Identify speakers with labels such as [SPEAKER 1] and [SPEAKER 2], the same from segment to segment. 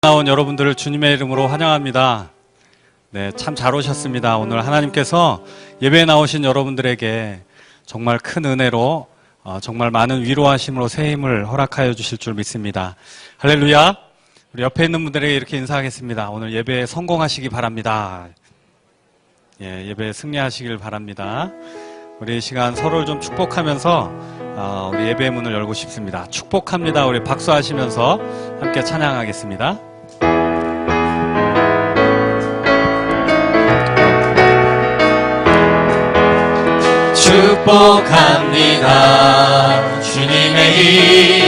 [SPEAKER 1] 나온 여러분들을 주님의 이름으로 환영합니다. 네, 참 잘 오셨습니다. 오늘 하나님께서 예배에 나오신 여러분들에게 정말 큰 은혜로 정말 많은 위로하심으로 새 힘을 허락하여 주실 줄 믿습니다. 할렐루야. 우리 옆에 있는 분들에게 이렇게 인사하겠습니다. 오늘 예배에 성공하시기 바랍니다. 예배에 승리하시길 바랍니다. 우리 이 시간 서로를 좀 축복하면서 우리 예배의 문을 열고 싶습니다. 축복합니다. 우리 박수하시면서 함께 찬양하겠습니다.
[SPEAKER 2] 축복합니다. 주님의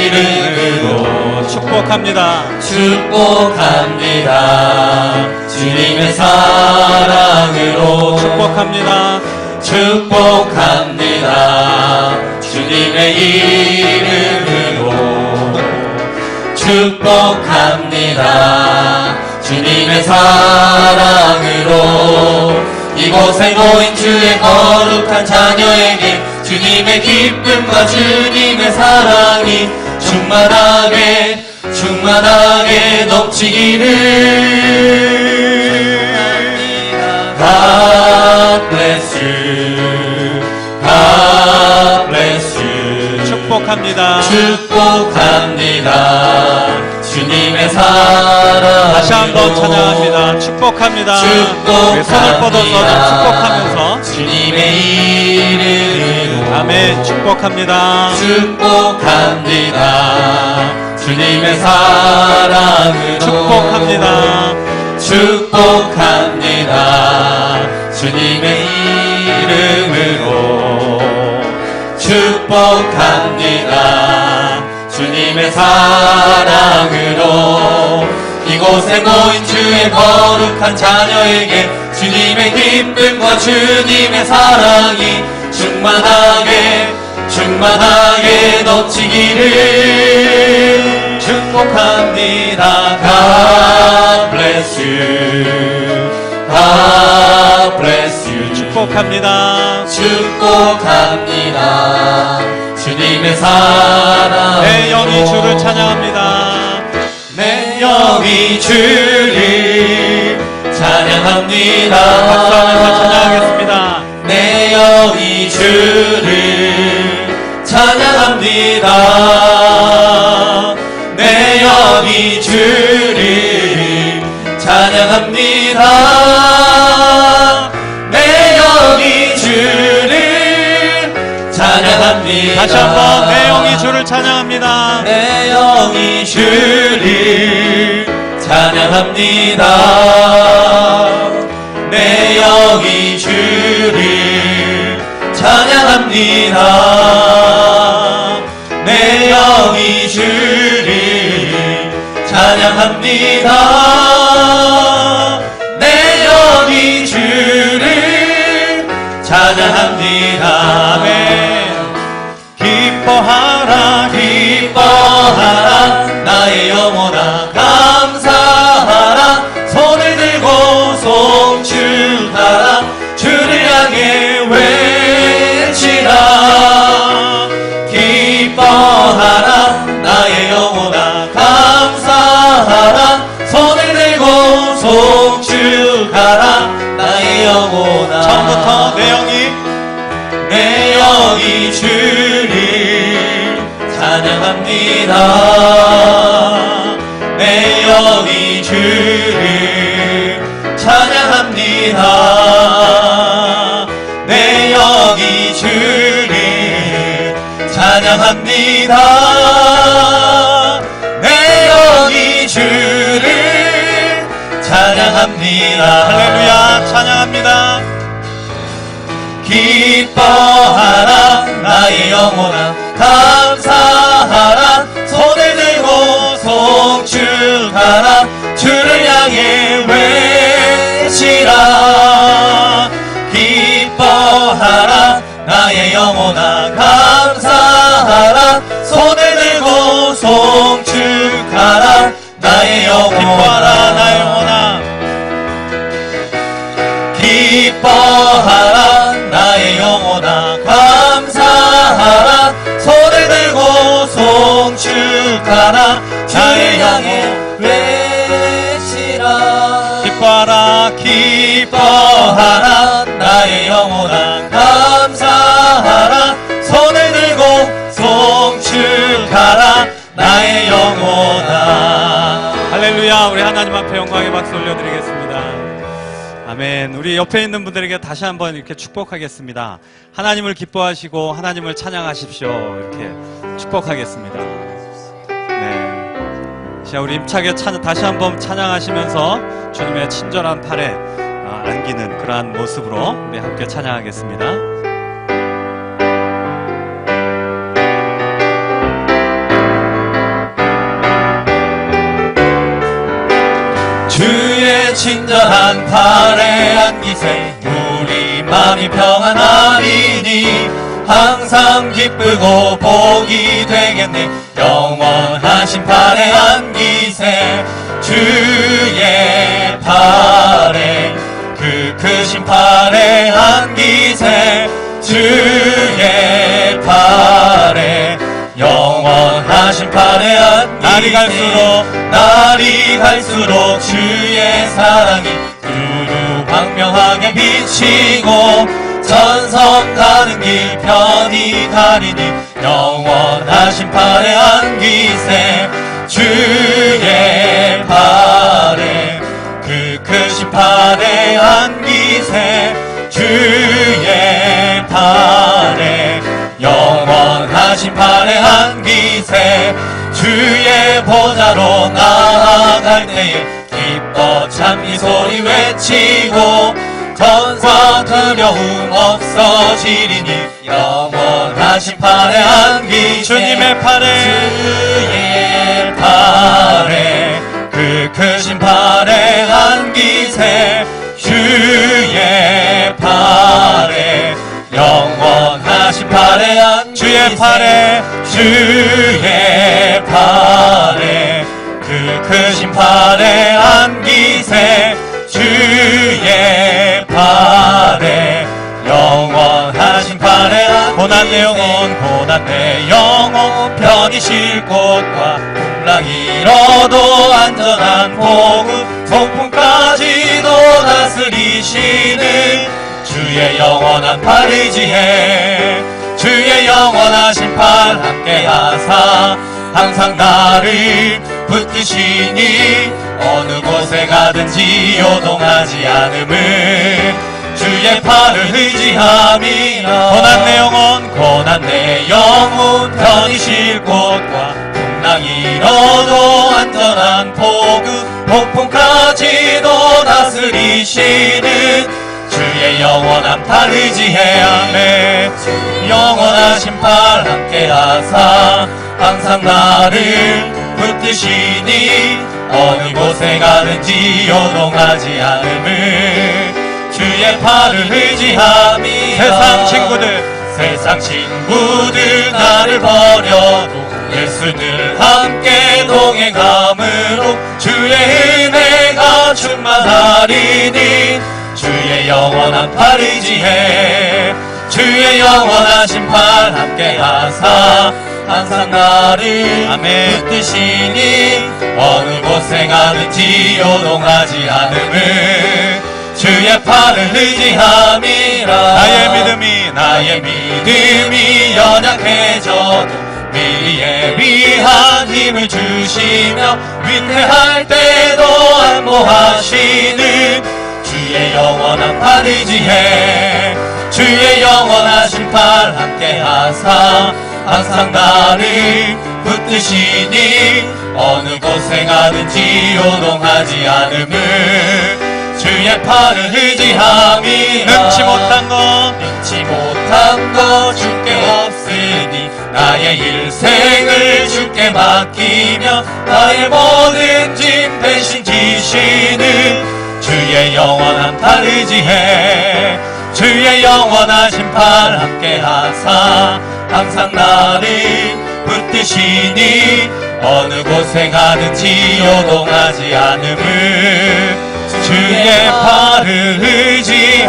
[SPEAKER 2] 이름으로
[SPEAKER 1] 축복합니다.
[SPEAKER 2] 축복합니다. 주님의 사랑으로
[SPEAKER 1] 축복합니다.
[SPEAKER 2] 축복합니다. 주님의 이름으로 축복합니다. 주님의 사랑으로 이곳에 모인 주의 거룩한 자녀에게 주님의 기쁨과 주님의 사랑이 충만하게 넘치기를. God bless you. God bless you.
[SPEAKER 1] 축복합니다.
[SPEAKER 2] 축복합니다. 주님의 사랑.
[SPEAKER 1] 다시 한번 찬양합니다. 축복합니다. 우리 손을 뻗어서 좀 축복하면서
[SPEAKER 2] 주님의 이름으로
[SPEAKER 1] 아멘. 축복합니다.
[SPEAKER 2] 축복합니다. 주님의 사랑으로
[SPEAKER 1] 축복합니다.
[SPEAKER 2] 축복합니다. 주님의 이름으로 축복합니다. 주님의 사랑으로 이곳에 모인 주의 거룩한 자녀에게 주님의 기쁨과 주님의 사랑이 충만하게 넘치기를. 축복합니다. God bless you. God bless you.
[SPEAKER 1] 축복합니다.
[SPEAKER 2] 축복합니다. 주님의 사랑.
[SPEAKER 1] 내 영이 주를 찬양합니다.
[SPEAKER 2] 내 영이 주를 찬양합니다.
[SPEAKER 1] 박수하면서 찬양하겠습니다.
[SPEAKER 2] 내 영이 주를 찬양합니다. 내 영이 주를 찬양합니다. 내 영이 주를 찬양합니다.
[SPEAKER 1] 다시 한번 내 영이 주를 찬양합니다.
[SPEAKER 2] 내 영이 주를 찬양합니다. 내 영이 주를 찬양합니다. 내 영이 주를 찬양합니다. 내 영이 주를 찬양합니다. 아멘. 기뻐하라 기뻐하라 나의 영혼아 감사하라. 손을 들고 송축하라. 주를 향해 외치라. 기뻐하라 나의 영혼아 감사하라. 손을 들고 송축하라. 나의 영혼아.
[SPEAKER 1] 처음부터
[SPEAKER 2] 내 영이 주를 찬양합니다. 내 영이 주를 찬양합니다. 내 영이 주를 찬양합니다. 내 영이 주를 찬양합니다.
[SPEAKER 1] 할렐루야. 찬양합니다.
[SPEAKER 2] 기뻐하라 나의 영혼아 감사하라. 손을 들고 송축하라. 주를 향해 외치라. 기뻐하라 나의 영혼아 감사하라. 손을 들고 송축하라. 나의 영혼아.
[SPEAKER 1] 기뻐하라 나의 영혼아.
[SPEAKER 2] 기뻐하라 나의 영혼아 감사하라. 손을 들고 송축하라. 주를 향해 기뻐하라 나의 영혼아 감사하라 손을 들고 송축하라 나의 영혼아.
[SPEAKER 1] 할렐루야. 우리 하나님 앞에 영광의 박수 올려드리겠습니다. 아멘. 우리 옆에 있는 분들에게 다시 한번 이렇게 축복하겠습니다. 하나님을 기뻐하시고 하나님을 찬양하십시오. 이렇게 축복하겠습니다. 네. 자, 우리 힘차게 다시 한번 찬양하시면서 주님의 친절한 팔에 안기는 그러한 모습으로 우리 함께 찬양하겠습니다.
[SPEAKER 2] 주의 친절한 팔에 안기세 우리 마음이 평안하리니 항상 기쁘고 복이 되겠네 영원하신 팔에 안기세 주의 팔에 그 크신 팔에 안기세 주의 팔에 영원하신 팔에 안기세 날이 갈수록 주의 사랑이 두루 광명하게 비치고 전성 가는 길 편히 가리니 영원하신 팔에 안기세 주의 팔에 그 크신 팔에 안기세 주의 팔에 영원하신 팔에 안기세 주의 보좌로 나아갈 때에 기뻐 찬미 소리 외치고 전과 두려움 없어지리니 영원하신 팔에 안기세
[SPEAKER 1] 주님의 팔에
[SPEAKER 2] 주의 팔에 그 크신 팔에 안기세 주의 팔에 영원하신 팔에 안기세
[SPEAKER 1] 주의 팔에
[SPEAKER 2] 주의 팔에 그 크신 팔에 안기세 주의 팔에 영원하신 팔에 안기세 고난 내 영혼 편히 쉴 곳과 풍랑 잃어도 안전한 복음 폭풍까지도 다스리시는 주의 영원한 팔 의지해 주의 영원하신 팔 함께하사 항상 나를 붙드시니 어느 곳에 가든지 요동하지 않음을 주의 팔을 의지함이라 고난 내 영혼 편히 쉴 곳과 풍랑 잃어도 안전한 복음 폭풍까지도 다스리시는 주의 영원한 팔 의지해 아멘 영원하신 팔 함께하사 항상 나를 붙드시니 어느 곳에 가든지 요동하지 않음을 주의 팔을 의지함이라 세상 친구들 나를 버려도 예수 늘 함께 동행함으로 주의 은혜가 충만하리니 주의 영원한 팔 의지해 주의 영원하신 팔 함께하사 항상 나를 붙드시니 어느 곳에 가든지 요동하지 않음을 주의 팔을 의지함이라 나의 믿음이 연약해져도 미리 예비한 힘을 주시며 위태할 때도 안보하시는 주의 영원한 팔 의지해 주의 영원하신 팔 함께하사 항상 나를 붙드시니 어느 곳에 가든지 요동하지 않음을 주의 팔을 의지함이라 능치 못한 것 주께 없으니 나의 일생을 주께 맡기며 나의 모든 짐 대신 지시는 주의 영원한 팔 의지해 주의 영원하신 팔 함께하사 항상 나를 붙드시니 어느 곳에 가든지 요동하지 않음을 주의 팔을 의지함이라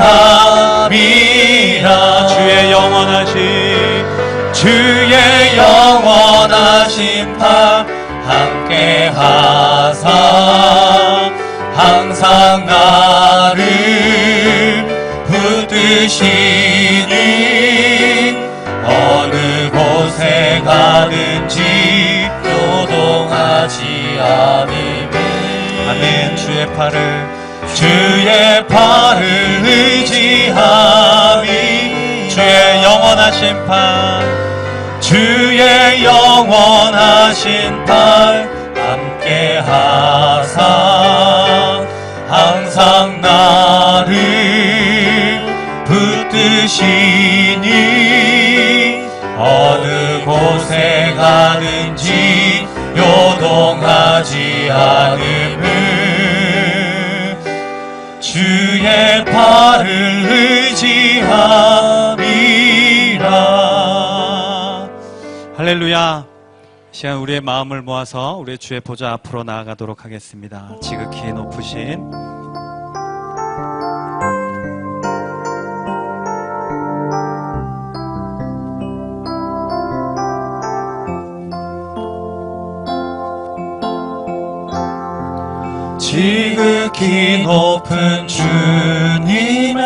[SPEAKER 2] 주의 영원하신 팔 함께하사 항상 나를 어느 곳에 가든지 요동하지 않음을.
[SPEAKER 1] 아멘.
[SPEAKER 2] 주의 팔을 의지함이
[SPEAKER 1] 주의 영원하신 팔,
[SPEAKER 2] 주의 영원하신 팔 함께 하사 항상 나를 붙드시니 어느 곳에 가든지 요동하지 않음을. 주의 팔을 의지함이라.
[SPEAKER 1] 할렐루야. 이 시간 우리의 마음을 모아서 우리의 주의 보좌 앞으로 나아가도록 하겠습니다. 지극히 높으신
[SPEAKER 2] 지극히 높은 주님의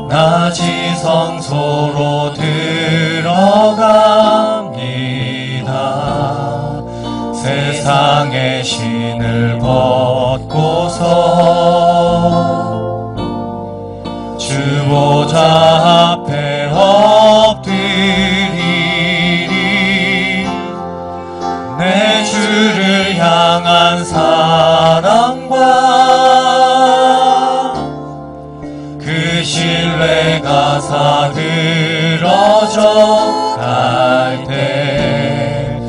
[SPEAKER 2] 나 지성소로 들어갑니다. 세상의 신을 벗고서 주 보좌 앞에 엎드리리. 내 주를 향한 사랑과 그 신뢰가 사그러져 갈 때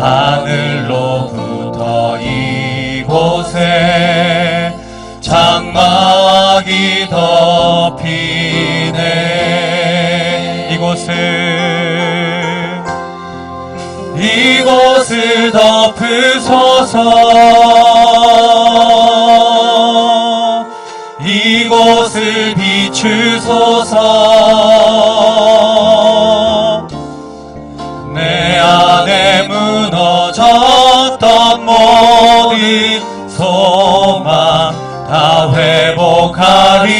[SPEAKER 2] 하늘로부터 이곳에 장막이 덮이네. 이곳을 덮으소서. 이곳을 비추소서. 내 안에 무너졌던 모든 소망 다 회복하리니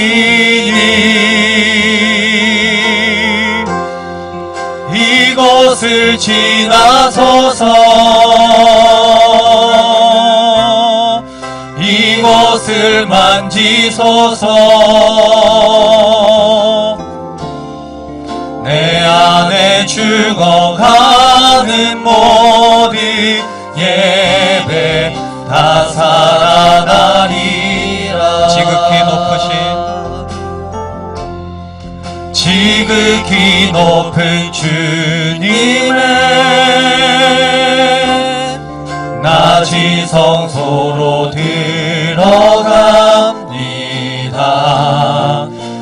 [SPEAKER 2] 이곳을 지나소서. 이곳을 만지소서. 내 안에 죽어가는 모든 예배 다 살아나리라. 지극히 높은 주님의 나 지성소로 들어갑니다.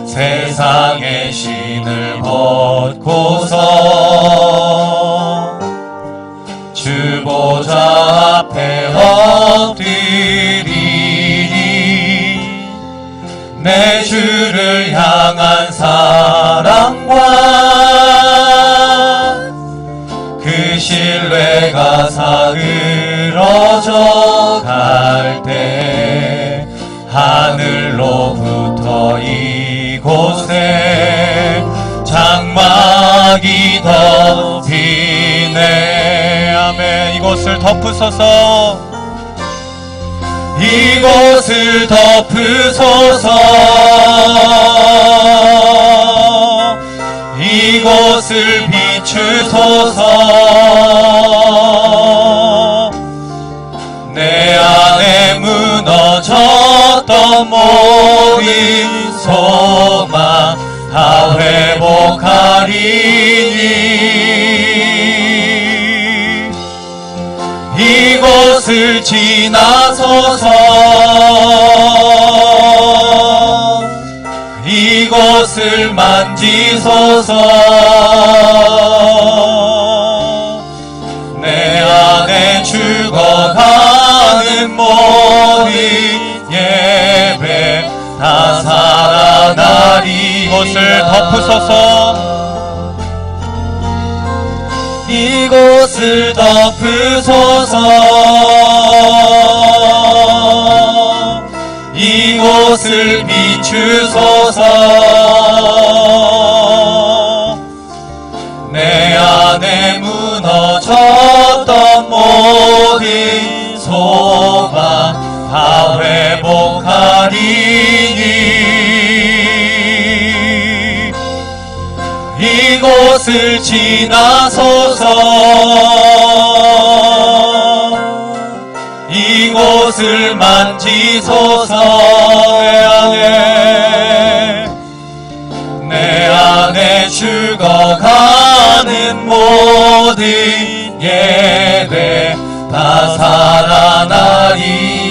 [SPEAKER 2] 세상의 신을 벗고서 주 보좌 앞에 엎드리니 내 주를 향한 사랑과 그 신뢰가 사그러져 갈 때 하늘로부터 이곳에 장막이 덮이네. 아멘. 이곳을 덮으소서. 이곳을 덮으소서. 이곳을 비추소서. 내 안에 무너졌던 모든 소망 다 회복하리니 이곳을 지나소서. 이곳을 만지소서. 내 안에 죽어가는 모든 예배 다 살아나리. 이곳을 덮으소서. 이곳을 덮으소서. 이곳을 비추소서. 이곳을 지나소서. 이곳을 만지소서. 내 안에 죽어가는 모든 예배 다 살아나리라.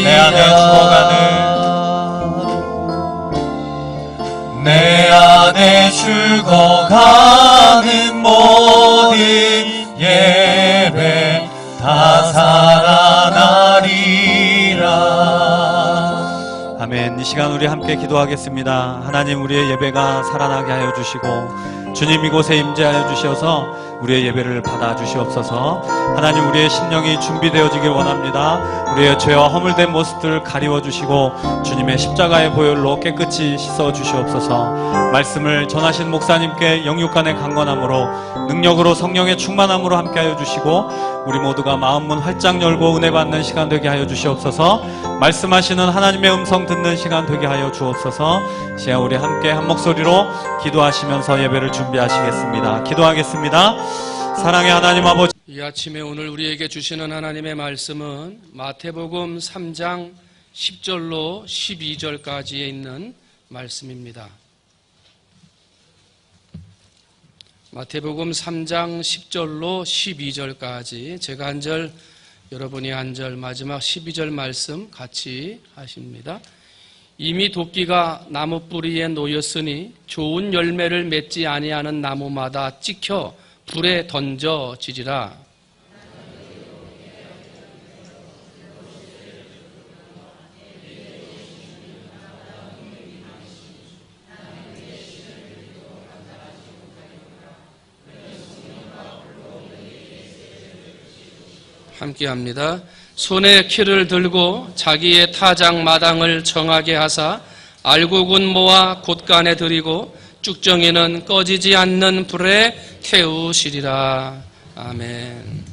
[SPEAKER 2] 내 안에 죽어가는, 내 안에 죽어가는 모든 예배 다 살아나리라.
[SPEAKER 1] 아멘. 이 시간 우리 함께 기도하겠습니다. 하나님, 우리의 예배가 살아나게 하여 주시고 주님 이곳에 임재하여 주셔서 우리의 예배를 받아 주시옵소서. 하나님, 우리의 심령이 준비되어지길 원합니다. 우리의 죄와 허물된 모습들 가리워 주시고 주님의 십자가의 보혈로 깨끗이 씻어 주시옵소서. 말씀을 전하신 목사님께 영육간의 강건함으로 능력으로 성령의 충만함으로 함께하여 주시고 우리 모두가 마음문 활짝 열고 은혜 받는 시간 되게 하여 주시옵소서. 말씀하시는 하나님의 음성 듣는 시간 되게 하여 주옵소서. 시간 우리 함께 한 목소리로 기도하시면서 예배를 준비하시겠습니다. 기도하겠습니다. 사랑의 하나님 아버지,
[SPEAKER 3] 이 아침에 오늘 우리에게 주시는 하나님의 말씀은 마태복음 3장 10절로 12절까지에 있는 말씀입니다. 마태복음 3장 10절로 12절까지 제가 한 절, 여러분이 한 절, 마지막 12절 말씀 같이 하십니다. 이미 도끼가 나무 뿌리에 놓였으니 좋은 열매를 맺지 아니하는 나무마다 찍혀 불에 던져지리라. 함께합니다. 손에 키를 들고 자기의 타작 마당을 정하게 하사 알곡은 모아 곳간에 들이고 쭉정이는 꺼지지 않는 불에 태우시리라. 아멘.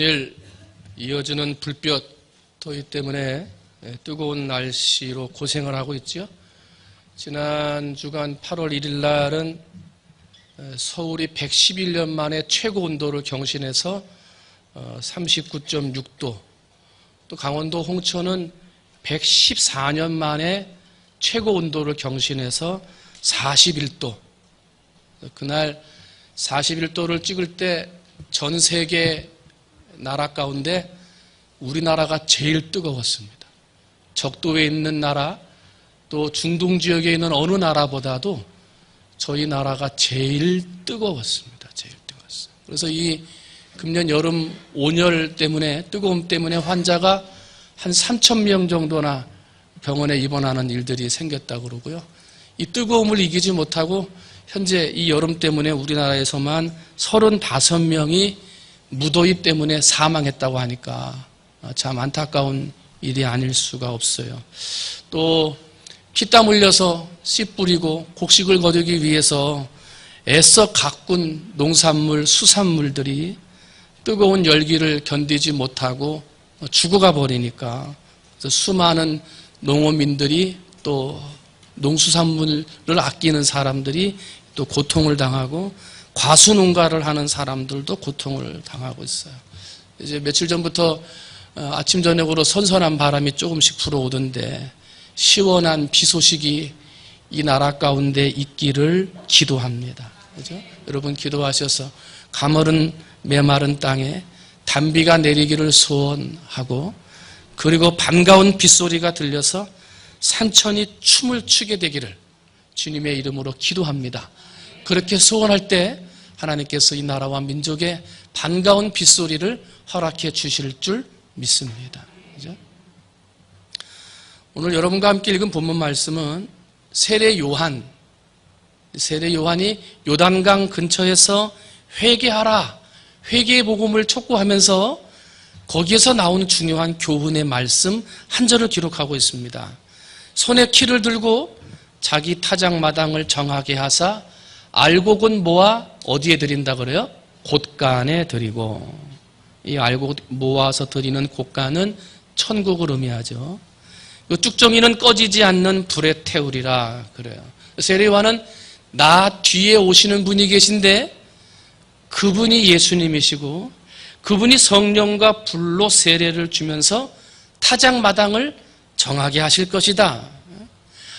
[SPEAKER 3] 연일 이어지는 불볕 더위 때문에 뜨거운 날씨로 고생을 하고 있죠. 지난 주간 8월 1일 날은 서울이 111년 만에 최고 온도를 경신해서 39.6도, 또 강원도 홍천은 114년 만에 최고 온도를 경신해서 41도. 그날 41도를 찍을 때 전 세계 나라 가운데 우리나라가 제일 뜨거웠습니다. 적도에 있는 나라, 또 중동 지역에 있는 어느 나라보다도 저희 나라가 제일 뜨거웠습니다. 제일 뜨거웠어요. 그래서 이 금년 여름 온열 때문에, 뜨거움 때문에 환자가 한 3,000명 정도나 병원에 입원하는 일들이 생겼다고 그러고요. 이 뜨거움을 이기지 못하고 현재 이 여름 때문에 우리나라에서만 35명이 무더위 때문에 사망했다고 하니까 참 안타까운 일이 아닐 수가 없어요. 또 피땀 흘려서 씨 뿌리고 곡식을 거두기 위해서 애써 가꾼 농산물, 수산물들이 뜨거운 열기를 견디지 못하고 죽어가 버리니까 수많은 농어민들이, 또 농수산물을 아끼는 사람들이 또 고통을 당하고 과수농가를 하는 사람들도 고통을 당하고 있어요. 이제 며칠 전부터 아침 저녁으로 선선한 바람이 조금씩 불어오던데 시원한 비 소식이 이 나라 가운데 있기를 기도합니다. 그죠? 여러분 기도하셔서 가물은 메마른 땅에 단비가 내리기를 소원하고, 그리고 반가운 빗소리가 들려서 산천이 춤을 추게 되기를 주님의 이름으로 기도합니다. 그렇게 소원할 때 하나님께서 이 나라와 민족의 반가운 빗소리를 허락해 주실 줄 믿습니다. 그죠? 오늘 여러분과 함께 읽은 본문 말씀은 세례 요한이 요단강 근처에서 회개하라, 회개의 복음을 촉구하면서 거기에서 나온 중요한 교훈의 말씀 한 절을 기록하고 있습니다. 손에 키를 들고 자기 타작마당을 정하게 하사 알곡은 모아 어디에 드린다 그래요? 곳간에 드리고. 이 알곡 모아서 드리는 곳간은 천국을 의미하죠. 이 쭉정이는 꺼지지 않는 불에 태우리라 그래요. 세례요한은 나 뒤에 오시는 분이 계신데 그분이 예수님이시고, 그분이 성령과 불로 세례를 주면서 타작마당을 정하게 하실 것이다.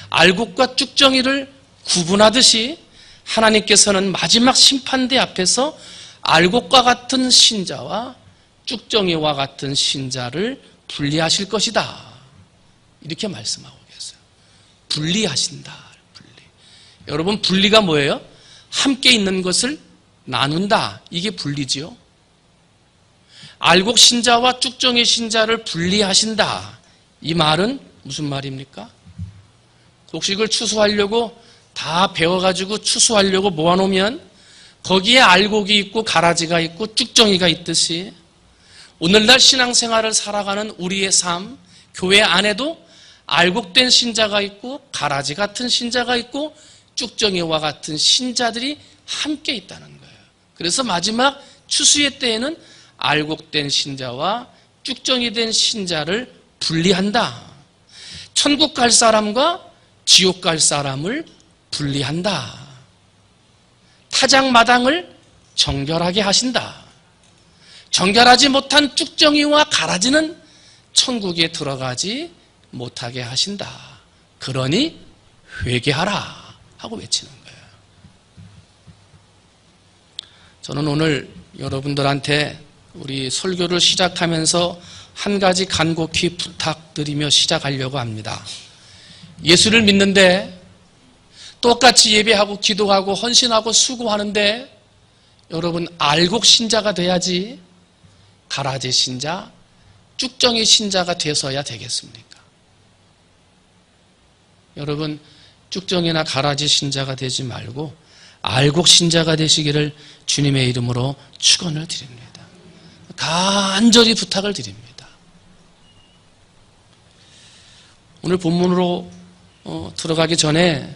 [SPEAKER 3] 알곡과 쭉정이를 구분하듯이 하나님께서는 마지막 심판대 앞에서 알곡과 같은 신자와 쭉정이와 같은 신자를 분리하실 것이다. 이렇게 말씀하고 계세요. 분리하신다. 분리. 여러분, 분리가 뭐예요? 함께 있는 것을 나눈다. 이게 분리지요. 알곡 신자와 쭉정이 신자를 분리하신다. 이 말은 무슨 말입니까? 곡식을 추수하려고 다 배워가지고 추수하려고 모아놓으면 거기에 알곡이 있고 가라지가 있고 쭉정이가 있듯이 오늘날 신앙생활을 살아가는 우리의 삶, 교회 안에도 알곡된 신자가 있고 가라지 같은 신자가 있고 쭉정이와 같은 신자들이 함께 있다는 거예요. 그래서 마지막 추수의 때에는 알곡된 신자와 쭉정이 된 신자를 분리한다. 천국 갈 사람과 지옥 갈 사람을 분리한다. 타작마당을 정결하게 하신다. 정결하지 못한 쭉정이와 가라지는 천국에 들어가지 못하게 하신다. 그러니 회개하라 하고 외치는 거예요. 저는 오늘 여러분들한테 우리 설교를 시작하면서 한 가지 간곡히 부탁드리며 시작하려고 합니다. 예수를 믿는데 똑같이 예배하고 기도하고 헌신하고 수고하는데 여러분 알곡 신자가 돼야지 가라지 신자, 쭉정이 신자가 돼서야 되겠습니까? 여러분 쭉정이나 가라지 신자가 되지 말고 알곡 신자가 되시기를 주님의 이름으로 축원을 드립니다. 간절히 부탁을 드립니다. 오늘 본문으로 들어가기 전에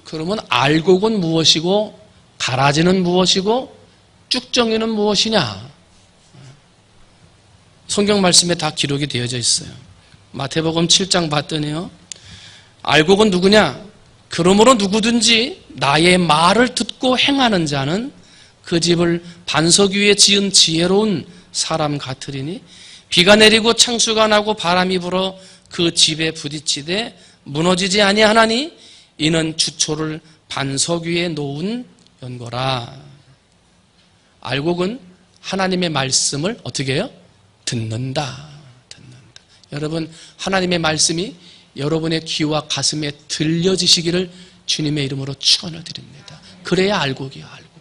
[SPEAKER 3] 그러면 알곡은 무엇이고 가라지는 무엇이고 쭉정이는 무엇이냐? 성경 말씀에 다 기록이 되어져 있어요. 마태복음 7장 봤더니요, 알곡은 누구냐? 그러므로 누구든지 나의 말을 듣고 행하는 자는 그 집을 반석 위에 지은 지혜로운 사람 같으리니 비가 내리고 창수가 나고 바람이 불어 그 집에 부딪히되 무너지지 아니하나니 이는 주초를 반석 위에 놓은 연고라. 알곡은 하나님의 말씀을 어떻게 해요? 듣는다. 여러분, 하나님의 말씀이 여러분의 귀와 가슴에 들려지시기를 주님의 이름으로 축원을 드립니다. 그래야 알곡이야, 알곡.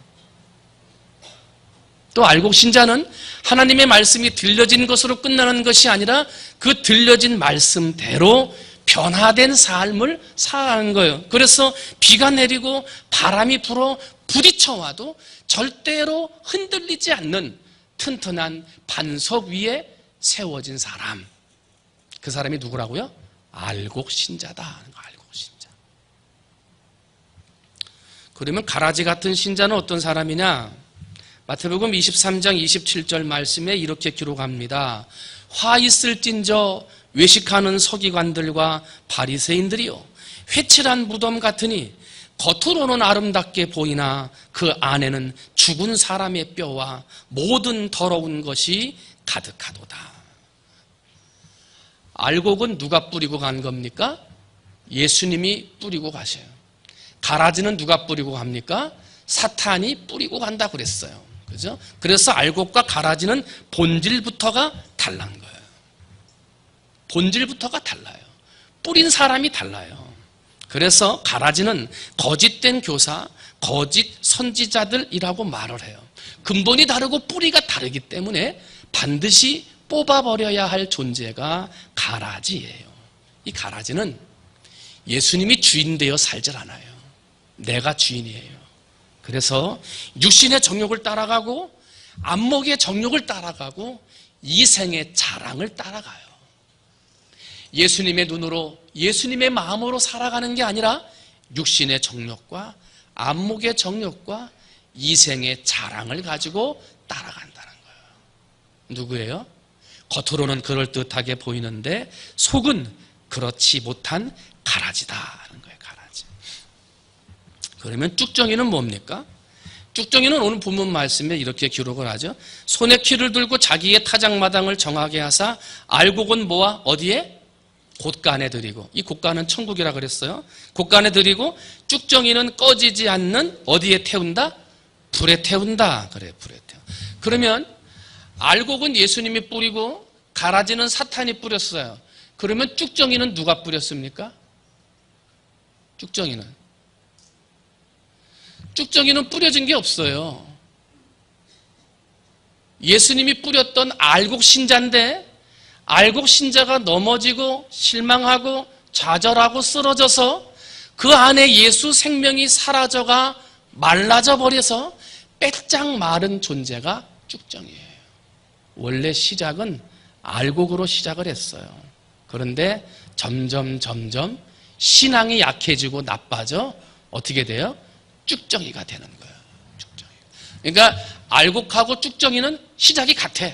[SPEAKER 3] 또 알곡 신자는 하나님의 말씀이 들려진 것으로 끝나는 것이 아니라 그 들려진 말씀대로 변화된 삶을 살아가는 거예요. 그래서 비가 내리고 바람이 불어 부딪혀와도 절대로 흔들리지 않는 튼튼한 반석 위에 세워진 사람. 그 사람이 누구라고요? 알곡 신자다. 알곡 신자. 그러면 가라지 같은 신자는 어떤 사람이냐? 마태복음 23장 27절 말씀에 이렇게 기록합니다. 화 있을진저 외식하는 서기관들과 바리새인들이요, 회칠한 무덤 같으니 겉으로는 아름답게 보이나 그 안에는 죽은 사람의 뼈와 모든 더러운 것이 가득하도다. 알곡은 누가 뿌리고 간 겁니까? 예수님이 뿌리고 가셔요. 가라지는 누가 뿌리고 갑니까? 사탄이 뿌리고 간다 그랬어요. 그죠? 그래서 알곡과 가라지는 본질부터가 달란 거예요. 본질부터가 달라요. 뿌린 사람이 달라요. 그래서 가라지는 거짓된 교사, 거짓 선지자들이라고 말을 해요. 근본이 다르고 뿌리가 다르기 때문에 반드시 뽑아버려야 할 존재가 가라지예요. 이 가라지는 예수님이 주인 되어 살질 않아요. 내가 주인이에요. 그래서 육신의 정욕을 따라가고 안목의 정욕을 따라가고 이생의 자랑을 따라가요. 예수님의 눈으로, 예수님의 마음으로 살아가는 게 아니라 육신의 정욕과 안목의 정욕과 이생의 자랑을 가지고 따라간다는 거예요. 누구예요? 겉으로는 그럴듯하게 보이는데 속은 그렇지 못한 가라지다는 거예요. 가라지. 그러면 쭉정이는 뭡니까? 쭉정이는 오늘 본문 말씀에 이렇게 기록을 하죠. 손에 키를 들고 자기의 타작마당을 정하게 하사 알곡은 모아 어디에? 곳간에 들이고, 이 곳간은 천국이라 그랬어요. 곳간에 들이고 쭉정이는 꺼지지 않는 어디에 태운다? 불에 태운다. 그래, 불에 태워. 그러면 알곡은 예수님이 뿌리고 가라지는 사탄이 뿌렸어요. 그러면 쭉정이는 누가 뿌렸습니까? 쭉정이는 뿌려진 게 없어요. 예수님이 뿌렸던 알곡 신자인데 알곡 신자가 넘어지고 실망하고 좌절하고 쓰러져서 그 안에 예수 생명이 사라져가 말라져 버려서 빼짝 마른 존재가 쭉정이에요. 원래 시작은 알곡으로 시작을 했어요. 그런데 점점 신앙이 약해지고 나빠져 어떻게 돼요? 쭉정이가 되는 거예요. 쭉정이. 그러니까 알곡하고 쭉정이는 시작이 같아.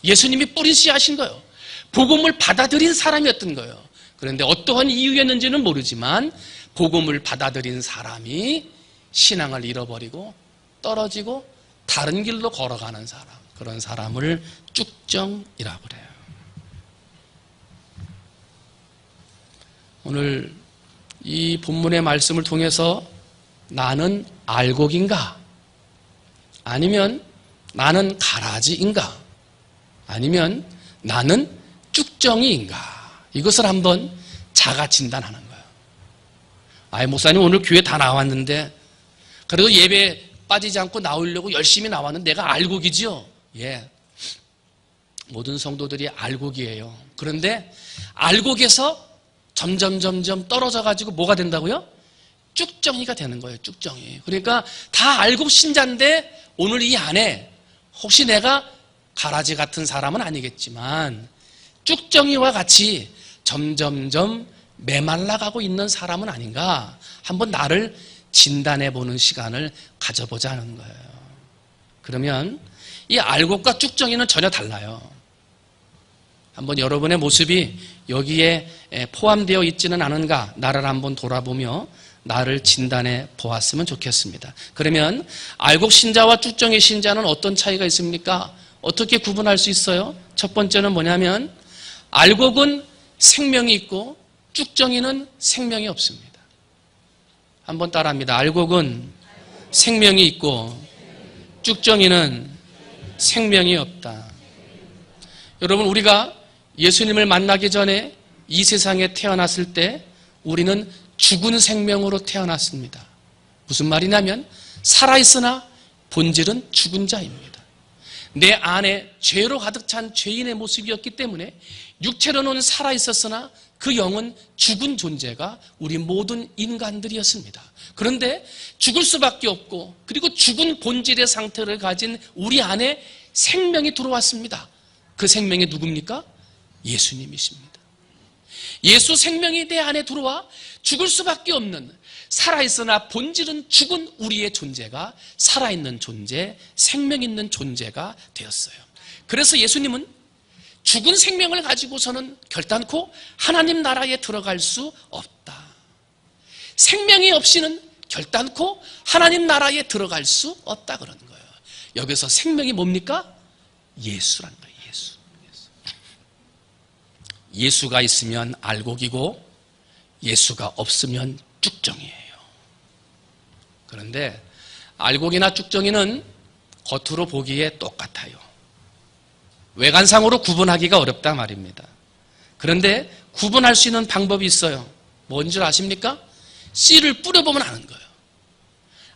[SPEAKER 3] 예수님이 뿌린 씨앗인 거예요. 복음을 받아들인 사람이었던 거예요. 그런데 어떠한 이유였는지는 모르지만 복음을 받아들인 사람이 신앙을 잃어버리고 떨어지고 다른 길로 걸어가는 사람, 그런 사람을 쭉정이라고 그래요. 오늘 이 본문의 말씀을 통해서 나는 알곡인가? 아니면 나는 가라지인가? 아니면 나는 쭉정이인가? 이것을 한번 자가 진단하는 거예요. 아이, 목사님 오늘 교회 다 나왔는데 그래도 예배 빠지지 않고 나오려고 열심히 나왔는데 내가 알곡이지요? 예. 모든 성도들이 알곡이에요. 그런데 알곡에서 점점 떨어져가지고 뭐가 된다고요? 쭉정이가 되는 거예요. 쭉정이. 그러니까 다 알곡 신자인데 오늘 이 안에 혹시 내가 가라지 같은 사람은 아니겠지만 쭉정이와 같이 점점 메말라가고 있는 사람은 아닌가? 한번 나를 진단해보는 시간을 가져보자는 거예요. 그러면 이 알곡과 쭉정이는 전혀 달라요. 한번 여러분의 모습이 여기에 포함되어 있지는 않은가 나를 한번 돌아보며 나를 진단해 보았으면 좋겠습니다. 그러면 알곡 신자와 쭉정이 신자는 어떤 차이가 있습니까? 어떻게 구분할 수 있어요? 첫 번째는 뭐냐면 알곡은 생명이 있고 쭉정이는 생명이 없습니다. 한번 따라합니다. 알곡은 생명이 있고 쭉정이는 생명이 없다. 여러분, 우리가 예수님을 만나기 전에 이 세상에 태어났을 때 우리는 죽은 생명으로 태어났습니다. 무슨 말이냐면 살아있으나 본질은 죽은 자입니다. 내 안에 죄로 가득 찬 죄인의 모습이었기 때문에 육체로는 살아있었으나 그 영은 죽은 존재가 우리 모든 인간들이었습니다. 그런데 죽을 수밖에 없고 그리고 죽은 본질의 상태를 가진 우리 안에 생명이 들어왔습니다. 그 생명이 누굽니까? 예수님이십니다. 예수 생명이 내 안에 들어와 죽을 수밖에 없는 살아있으나 본질은 죽은 우리의 존재가 살아있는 존재, 생명 있는 존재가 되었어요. 그래서 예수님은 죽은 생명을 가지고서는 결단코 하나님 나라에 들어갈 수 없다. 생명이 없이는 결단코 하나님 나라에 들어갈 수 없다 그러는 거예요. 여기서 생명이 뭡니까? 예수라는 거예요. 예수가 있으면 알곡이고 예수가 없으면 쭉정이에요. 그런데 알곡이나 쭉정이는 겉으로 보기에 똑같아요. 외관상으로 구분하기가 어렵다 말입니다. 그런데 구분할 수 있는 방법이 있어요. 뭔 줄 아십니까? 씨를 뿌려보면 아는 거예요.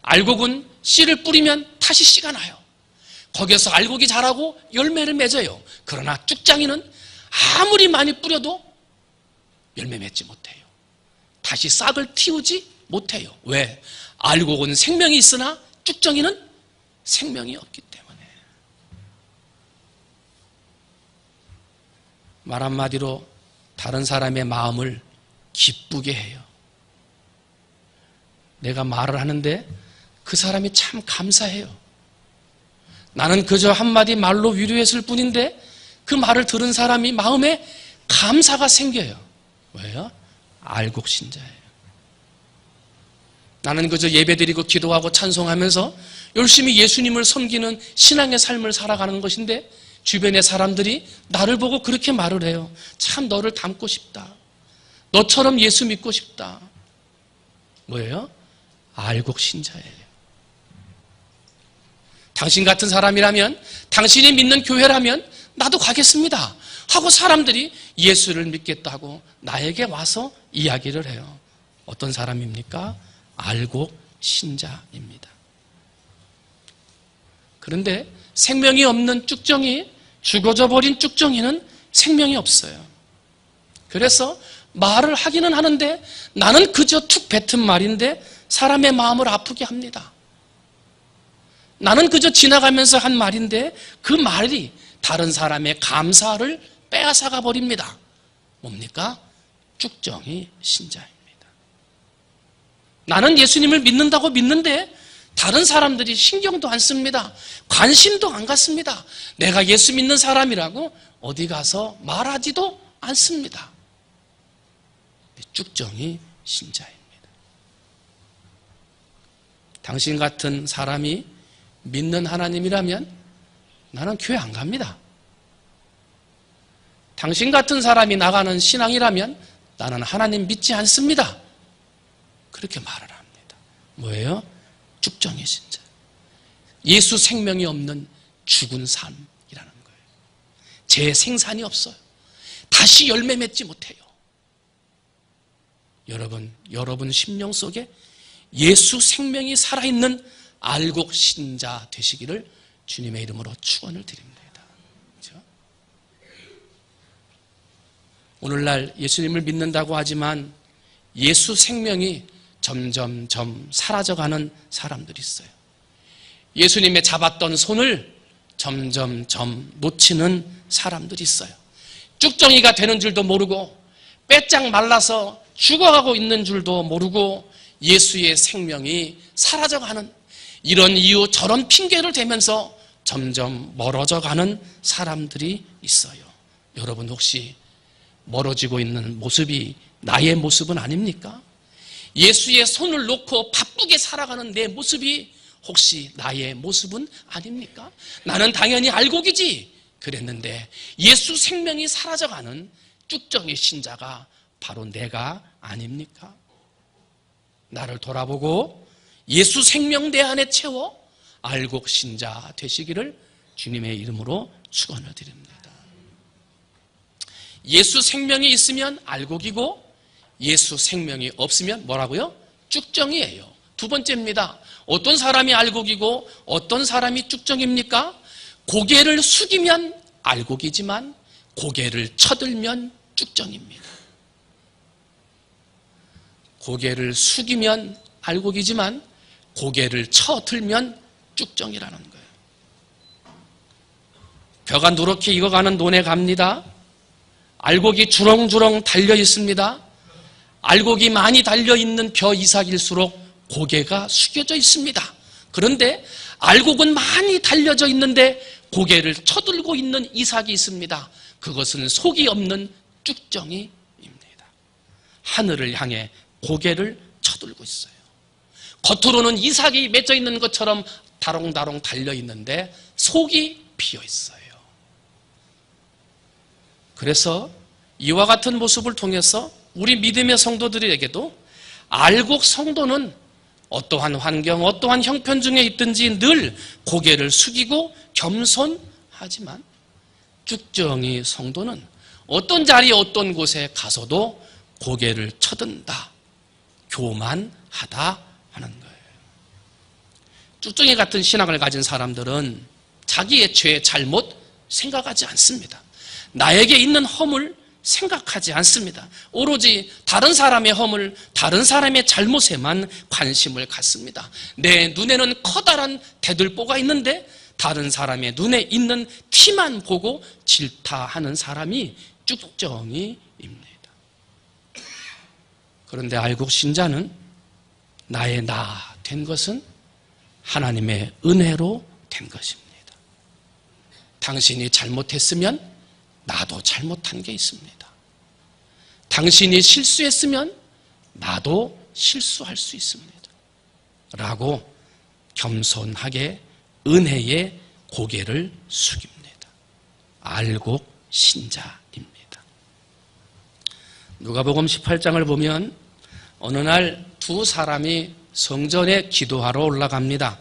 [SPEAKER 3] 알곡은 씨를 뿌리면 다시 씨가 나요. 거기에서 알곡이 자라고 열매를 맺어요. 그러나 쭉정이는 아무리 많이 뿌려도 열매 맺지 못해요. 다시 싹을 틔우지 못해요. 왜? 알곡은 생명이 있으나 쭉정이는 생명이 없기 때문에. 말 한마디로 다른 사람의 마음을 기쁘게 해요. 내가 말을 하는데 그 사람이 참 감사해요. 나는 그저 한마디 말로 위로했을 뿐인데 그 말을 들은 사람이 마음에 감사가 생겨요. 왜요? 알곡 신자예요. 나는 그저 예배드리고 기도하고 찬송하면서 열심히 예수님을 섬기는 신앙의 삶을 살아가는 것인데 주변의 사람들이 나를 보고 그렇게 말을 해요. 참 너를 닮고 싶다. 너처럼 예수 믿고 싶다. 뭐예요? 알곡 신자예요. 당신 같은 사람이라면, 당신이 믿는 교회라면 나도 가겠습니다 하고 사람들이 예수를 믿겠다고 나에게 와서 이야기를 해요. 어떤 사람입니까? 알곡 신자입니다. 그런데 생명이 없는 쭉정이, 죽어져 버린 쭉정이는 생명이 없어요. 그래서 말을 하기는 하는데 나는 그저 툭 뱉은 말인데 사람의 마음을 아프게 합니다. 나는 그저 지나가면서 한 말인데 그 말이 다른 사람의 감사를 빼앗아가 버립니다. 뭡니까? 쭉정이 신자입니다. 나는 예수님을 믿는다고 믿는데 다른 사람들이 신경도 안 씁니다. 관심도 안 갖습니다. 내가 예수 믿는 사람이라고 어디 가서 말하지도 않습니다. 쭉정이 신자입니다. 당신 같은 사람이 믿는 하나님이라면 나는 교회 안 갑니다. 당신 같은 사람이 나가는 신앙이라면 나는 하나님 믿지 않습니다. 그렇게 말을 합니다. 뭐예요? 쭉정이 신자. 예수 생명이 없는 죽은 삶이라는 거예요. 제 생산이 없어요. 다시 열매 맺지 못해요. 여러분 심령 속에 예수 생명이 살아있는 알곡 신자 되시기를 주님의 이름으로 축원을 드립니다. 그렇죠? 오늘날 예수님을 믿는다고 하지만 예수 생명이 점점점 사라져가는 사람들이 있어요. 예수님의 잡았던 손을 점점점 놓치는 사람들이 있어요. 쭉정이가 되는 줄도 모르고 빼짝 말라서 죽어가고 있는 줄도 모르고 예수의 생명이 사라져가는, 이런 이유 저런 핑계를 대면서 점점 멀어져가는 사람들이 있어요. 여러분 혹시 멀어지고 있는 모습이 나의 모습은 아닙니까? 예수의 손을 놓고 바쁘게 살아가는 내 모습이 혹시 나의 모습은 아닙니까? 나는 당연히 알곡이지 그랬는데 예수 생명이 사라져가는 쭉정이 신자가 바로 내가 아닙니까? 나를 돌아보고 예수 생명 내 안에 채워 알곡 신자 되시기를 주님의 이름으로 축원을 드립니다. 예수 생명이 있으면 알곡이고 예수 생명이 없으면 뭐라고요? 쭉정이에요. 두 번째입니다. 어떤 사람이 알곡이고 어떤 사람이 쭉정입니까? 고개를 숙이면 알곡이지만 고개를 쳐들면 쭉정입니다. 고개를 숙이면 알곡이지만 고개를 쳐들면 쭉정이라는 거예요. 벼가 누렇게 익어가는 논에 갑니다. 알곡이 주렁주렁 달려 있습니다. 알곡이 많이 달려있는 벼 이삭일수록 고개가 숙여져 있습니다. 그런데 알곡은 많이 달려져 있는데 고개를 쳐들고 있는 이삭이 있습니다. 그것은 속이 없는 쭉정이입니다. 하늘을 향해 고개를 쳐들고 있어요. 겉으로는 이삭이 맺어 있는 것처럼 다롱다롱 달려 있는데 속이 비어 있어요. 그래서 이와 같은 모습을 통해서 우리 믿음의 성도들에게도 알곡 성도는 어떠한 환경, 어떠한 형편 중에 있든지 늘 고개를 숙이고 겸손하지만 쭉정이 성도는 어떤 자리에 어떤 곳에 가서도 고개를 쳐든다, 교만하다 하는 거예요. 쭉정이 같은 신앙을 가진 사람들은 자기의 죄, 잘못 생각하지 않습니다. 나에게 있는 허물 생각하지 않습니다. 오로지 다른 사람의 허물, 다른 사람의 잘못에만 관심을 갖습니다. 내 눈에는 커다란 대들보가 있는데 다른 사람의 눈에 있는 티만 보고 질타하는 사람이 쭉정이입니다. 그런데 알곡 신자는 나의 나 된 것은 하나님의 은혜로 된 것입니다. 당신이 잘못했으면 나도 잘못한 게 있습니다. 당신이 실수했으면 나도 실수할 수 있습니다. 라고 겸손하게 은혜의 고개를 숙입니다. 알곡 신자입니다. 누가복음 18장을 보면 어느 날 두 사람이 성전에 기도하러 올라갑니다.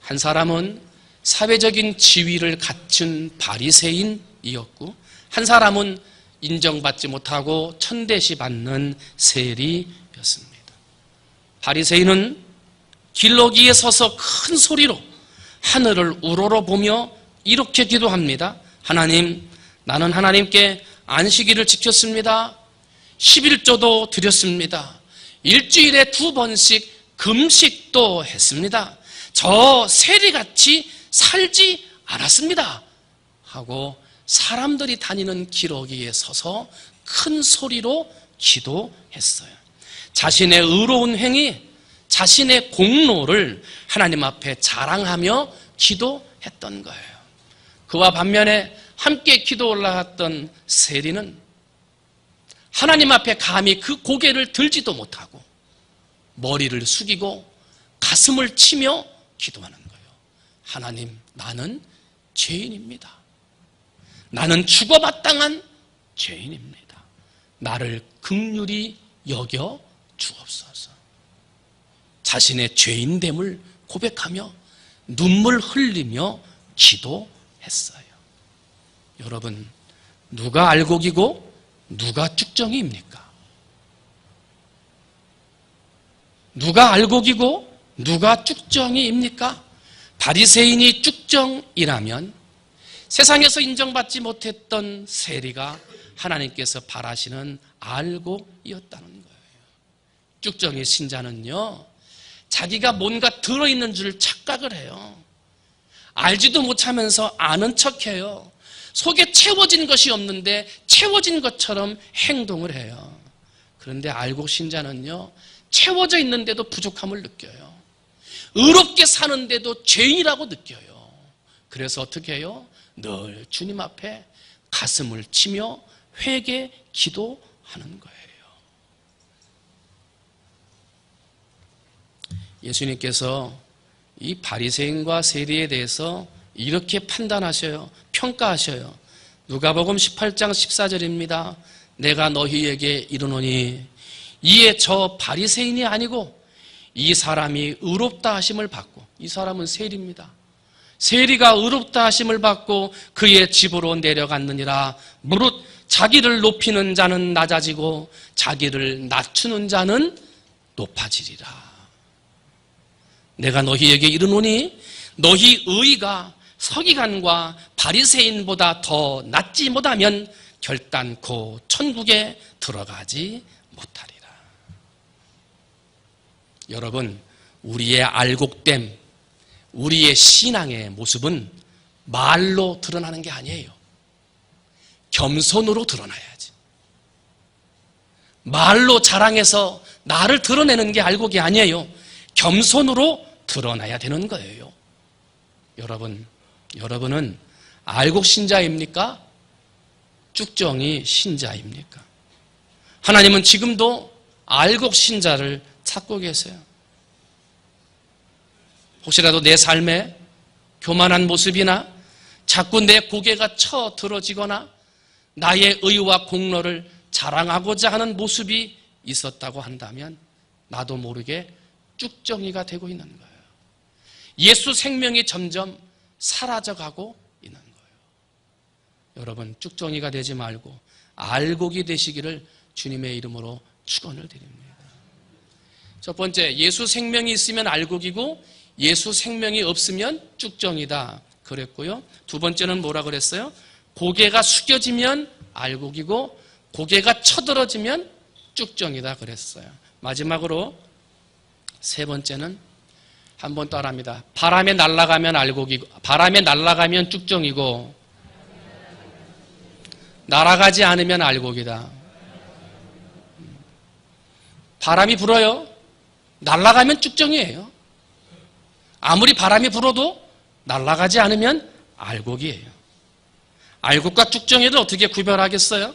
[SPEAKER 3] 한 사람은 사회적인 지위를 갖춘 바리새인이었고 한 사람은 인정받지 못하고 천대시 받는 세리였습니다. 바리새인은 길거리에 서서 큰 소리로 하늘을 우러러보며 이렇게 기도합니다. 하나님, 나는 하나님께 안식일을 지켰습니다. 11조도 드렸습니다. 일주일에 2번씩 금식도 했습니다. 저 세리같이 살지 않았습니다. 하고 사람들이 다니는 길거리에 서서 큰 소리로 기도했어요. 자신의 의로운 행위, 자신의 공로를 하나님 앞에 자랑하며 기도했던 거예요. 그와 반면에 함께 기도 올라갔던 세리는 하나님 앞에 감히 그 고개를 들지도 못하고 머리를 숙이고 가슴을 치며 기도하는 거예요. 하나님, 나는 죄인입니다. 나는 죽어마땅한 죄인입니다. 나를 긍휼히 여겨 주옵소서. 자신의 죄인됨을 고백하며 눈물 흘리며 기도했어요. 여러분, 누가 알곡이고 누가 쭉정이입니까? 누가 알곡이고 누가 쭉정이입니까? 바리새인이 쭉정이라면 세상에서 인정받지 못했던 세리가 하나님께서 바라시는 알곡이었다는 거예요. 쭉정이 신자는요, 자기가 뭔가 들어있는 줄 착각을 해요. 알지도 못하면서 아는 척해요. 속에 채워진 것이 없는데 채워진 것처럼 행동을 해요. 그런데 알곡 신자는요, 채워져 있는데도 부족함을 느껴요. 의롭게 사는데도 죄인이라고 느껴요. 그래서 어떻게 해요? 늘 주님 앞에 가슴을 치며 회개 기도하는 거예요. 예수님께서 이 바리새인과 세리에 대해서 이렇게 판단하셔요. 평가하셔요. 누가복음 18장 14절입니다. 내가 너희에게 이르노니 이에 저 바리새인이 아니고 이 사람이 의롭다 하심을 받고, 이 사람은 세리입니다. 세리가 의롭다 하심을 받고 그의 집으로 내려갔느니라. 무릇 자기를 높이는 자는 낮아지고 자기를 낮추는 자는 높아지리라. 내가 너희에게 이르노니 너희 의가 서기관과 바리새인보다 더 낫지 못하면 결단코 천국에 들어가지 못하리라. 여러분, 우리의 알곡됨, 우리의 신앙의 모습은 말로 드러나는 게 아니에요. 겸손으로 드러나야지. 말로 자랑해서 나를 드러내는 게 알곡이 아니에요. 겸손으로 드러나야 되는 거예요. 여러분은 알곡 신자입니까? 쭉정이 신자입니까? 하나님은 지금도 알곡 신자를 찾고 계세요. 혹시라도 내 삶에 교만한 모습이나 자꾸 내 고개가 쳐들어지거나 나의 의와 공로를 자랑하고자 하는 모습이 있었다고 한다면 나도 모르게 쭉정이가 되고 있는 거예요. 예수 생명이 점점 사라져가고 있는 거예요. 여러분, 쭉정이가 되지 말고 알곡이 되시기를 주님의 이름으로 축원을 드립니다. 첫 번째, 예수 생명이 있으면 알곡이고 예수 생명이 없으면 쭉정이다 그랬고요. 두 번째는 뭐라 그랬어요? 고개가 숙여지면 알곡이고 고개가 쳐들어지면 쭉정이다 그랬어요. 마지막으로 세 번째는 한번 따라합니다. 바람에 날아가면 알곡이고, 바람에 날아가면 쭉정이고, 날아가지 않으면 알곡이다. 바람이 불어요. 날아가면 쭉정이에요. 아무리 바람이 불어도 날아가지 않으면 알곡이에요. 알곡과 쭉정이를 어떻게 구별하겠어요?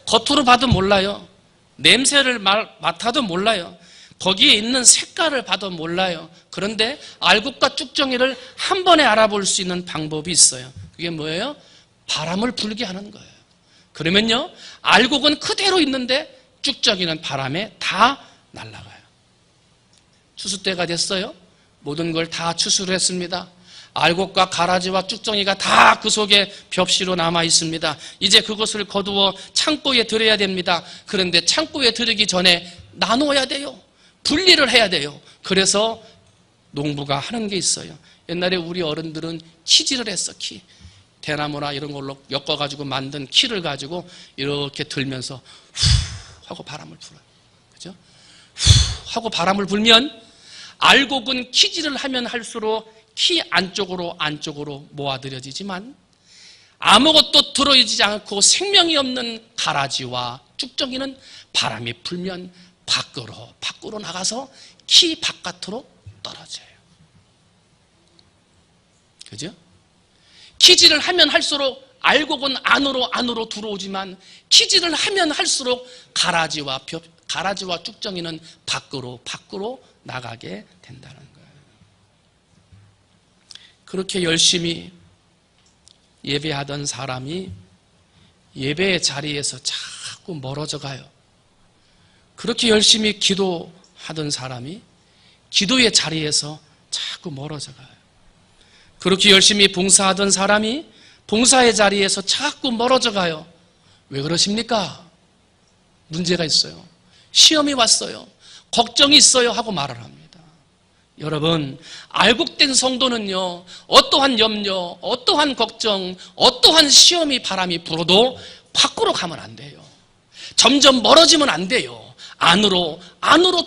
[SPEAKER 3] 겉으로 봐도 몰라요. 냄새를 맡아도 몰라요. 거기에 있는 색깔을 봐도 몰라요. 그런데 알곡과 쭉정이를 한 번에 알아볼 수 있는 방법이 있어요. 그게 뭐예요? 바람을 불게 하는 거예요. 그러면요, 알곡은 그대로 있는데 쭉정이는 바람에 다 날아가요. 추수 때가 됐어요. 모든 걸 다 추수를 했습니다. 알곡과 가라지와 쭉정이가 다 그 속에 벽시로 남아 있습니다. 이제 그것을 거두어 창고에 들여야 됩니다. 그런데 창고에 들이기 전에 나누어야 돼요. 분리를 해야 돼요. 그래서 농부가 하는 게 있어요. 옛날에 우리 어른들은 키질을 했어. 키. 대나무나 이런 걸로 엮어가지고 만든 키를 가지고 이렇게 들면서 후 하고 바람을 불어요. 그죠? 후 하고 바람을 불면 알곡은 키질을 하면 할수록 키 안쪽으로 모아들여지지만 아무것도 들어있지 않고 생명이 없는 가라지와 쭉정이는 바람이 불면 밖으로 나가서 키 바깥으로 떨어져요. 그죠? 키질을 하면 할수록 알곡은 안으로 들어오지만 키질을 하면 할수록 가라지와 쭉정이는 밖으로 나가게 된다는 거예요. 그렇게 열심히 예배하던 사람이 예배의 자리에서 자꾸 멀어져 가요. 그렇게 열심히 기도하던 사람이 기도의 자리에서 자꾸 멀어져 가요. 그렇게 열심히 봉사하던 사람이 봉사의 자리에서 자꾸 멀어져 가요. 왜 그러십니까? 문제가 있어요. 시험이 왔어요. 걱정이 있어요 하고 말을 합니다. 여러분, 알곡된 성도는요, 어떠한 염려, 어떠한 걱정, 어떠한 시험이 바람이 불어도 밖으로 가면 안 돼요. 점점 멀어지면 안 돼요. 안으로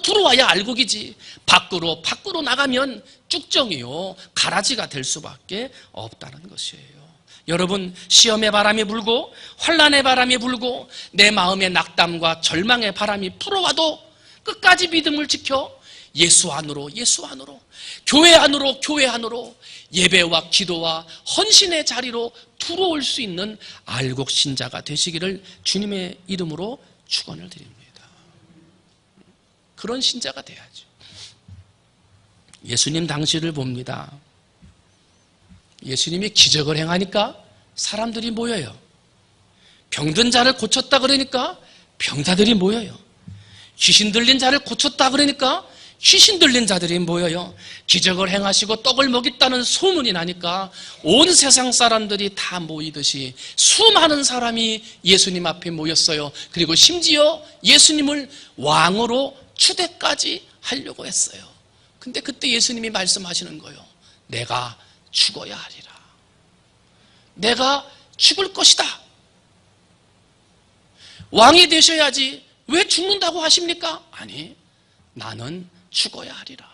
[SPEAKER 3] 들어와야 알곡이지. 밖으로 나가면 쭉정이요, 가라지가 될 수밖에 없다는 것이에요. 여러분, 시험의 바람이 불고 환난의 바람이 불고 내 마음의 낙담과 절망의 바람이 불어와도 끝까지 믿음을 지켜 예수 안으로, 예수 안으로, 교회 안으로, 교회 안으로, 예배와 기도와 헌신의 자리로 들어올 수 있는 알곡 신자가 되시기를 주님의 이름으로 축원을 드립니다. 그런 신자가 돼야죠. 예수님 당시를 봅니다. 예수님이 기적을 행하니까 사람들이 모여요. 병든 자를 고쳤다 그러니까 병자들이 모여요. 귀신 들린 자를 고쳤다 그러니까 귀신 들린 자들이 모여요. 기적을 행하시고 떡을 먹였다는 소문이 나니까 온 세상 사람들이 다 모이듯이 수많은 사람이 예수님 앞에 모였어요. 그리고 심지어 예수님을 왕으로 추대까지 하려고 했어요. 근데 그때 예수님이 말씀하시는 거예요. 내가 죽어야 하리라. 내가 죽을 것이다. 왕이 되셔야지 왜 죽는다고 하십니까? 아니, 나는 죽어야 하리라.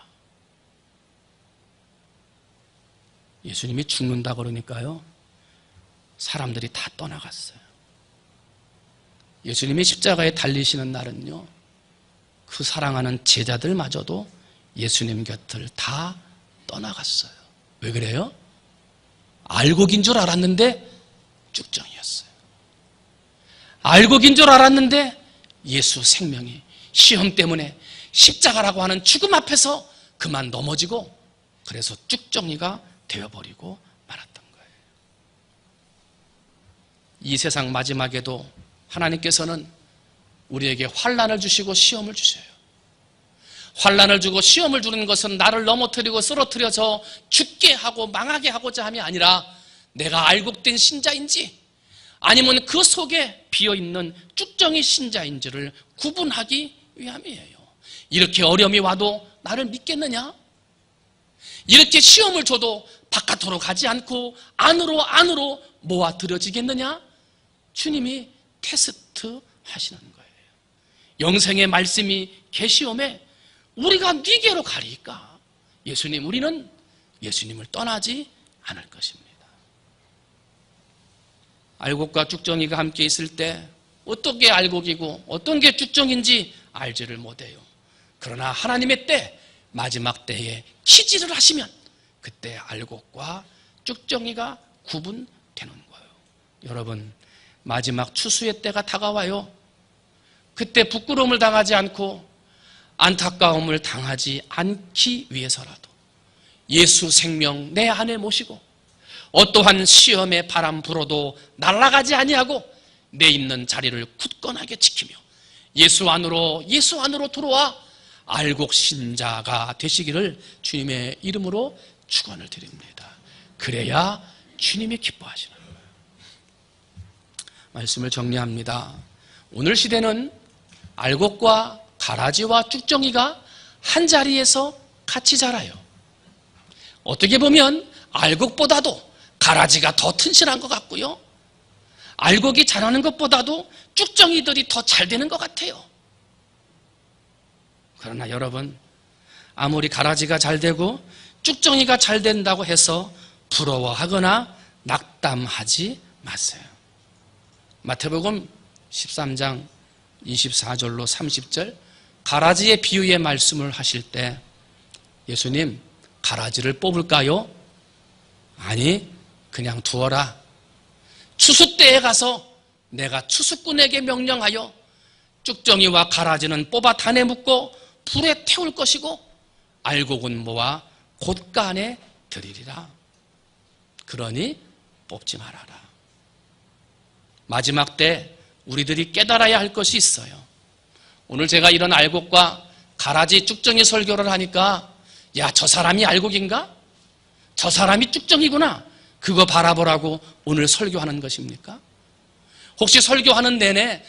[SPEAKER 3] 예수님이 죽는다 그러니까요, 사람들이 다 떠나갔어요. 예수님이 십자가에 달리시는 날은요, 그 사랑하는 제자들마저도 예수님 곁을 다 떠나갔어요. 왜 그래요? 알곡인 줄 알았는데 쭉정이었어요. 알곡인 줄 알았는데 예수 생명이 시험 때문에 십자가라고 하는 죽음 앞에서 그만 넘어지고, 그래서 쭉정이가 되어버리고 말았던 거예요. 이 세상 마지막에도 하나님께서는 우리에게 환난을 주시고 시험을 주셔요. 환난을 주고 시험을 주는 것은 나를 넘어뜨리고 쓰러뜨려서 죽게 하고 망하게 하고자 함이 아니라 내가 알곡된 신자인지 아니면 그 속에 비어있는 쭉정이 신자인지를 구분하기 위함이에요. 이렇게 어려움이 와도 나를 믿겠느냐? 이렇게 시험을 줘도 바깥으로 가지 않고 안으로 모아들여지겠느냐? 주님이 테스트 하시는 거예요. 영생의 말씀이 계시오매 우리가 네게로 가리까? 예수님, 우리는 예수님을 떠나지 않을 것입니다. 알곡과 쭉정이가 함께 있을 때 어떤 게 알곡이고 어떤 게 쭉정인지 알지를 못해요. 그러나 하나님의 때, 마지막 때에 키질을 하시면 그때 알곡과 쭉정이가 구분되는 거예요. 여러분, 마지막 추수의 때가 다가와요. 그때 부끄러움을 당하지 않고 안타까움을 당하지 않기 위해서라도 예수 생명 내 안에 모시고 어떠한 시험의 바람 불어도 날아가지 아니하고 내 있는 자리를 굳건하게 지키며 예수 안으로 들어와 알곡 신자가 되시기를 주님의 이름으로 축원을 드립니다. 그래야 주님이 기뻐하시는 거예요. 말씀을 정리합니다. 오늘 시대는 알곡과 가라지와 쭉정이가 한 자리에서 같이 자라요. 어떻게 보면 알곡보다도 가라지가 더 튼실한 것 같고요, 알곡이 자라는 것보다도 쭉정이들이 더 잘 되는 것 같아요. 그러나 여러분, 아무리 가라지가 잘 되고 쭉정이가 잘 된다고 해서 부러워하거나 낙담하지 마세요. 마태복음 13장 24절로 30절 가라지의 비유의 말씀을 하실 때 예수님, 가라지를 뽑을까요? 아니, 그냥 두어라. 추수 때에 가서 내가 추수꾼에게 명령하여 쭉정이와 가라지는 뽑아 단에 묶고 불에 태울 것이고 알곡은 모아 곳간에 들이리라. 그러니 뽑지 말아라. 마지막 때 우리들이 깨달아야 할 것이 있어요. 오늘 제가 이런 알곡과 가라지 쭉정이 설교를 하니까 야, 저 사람이 알곡인가? 저 사람이 쭉정이구나. 그거 바라보라고 오늘 설교하는 것입니까? 혹시 설교하는 내내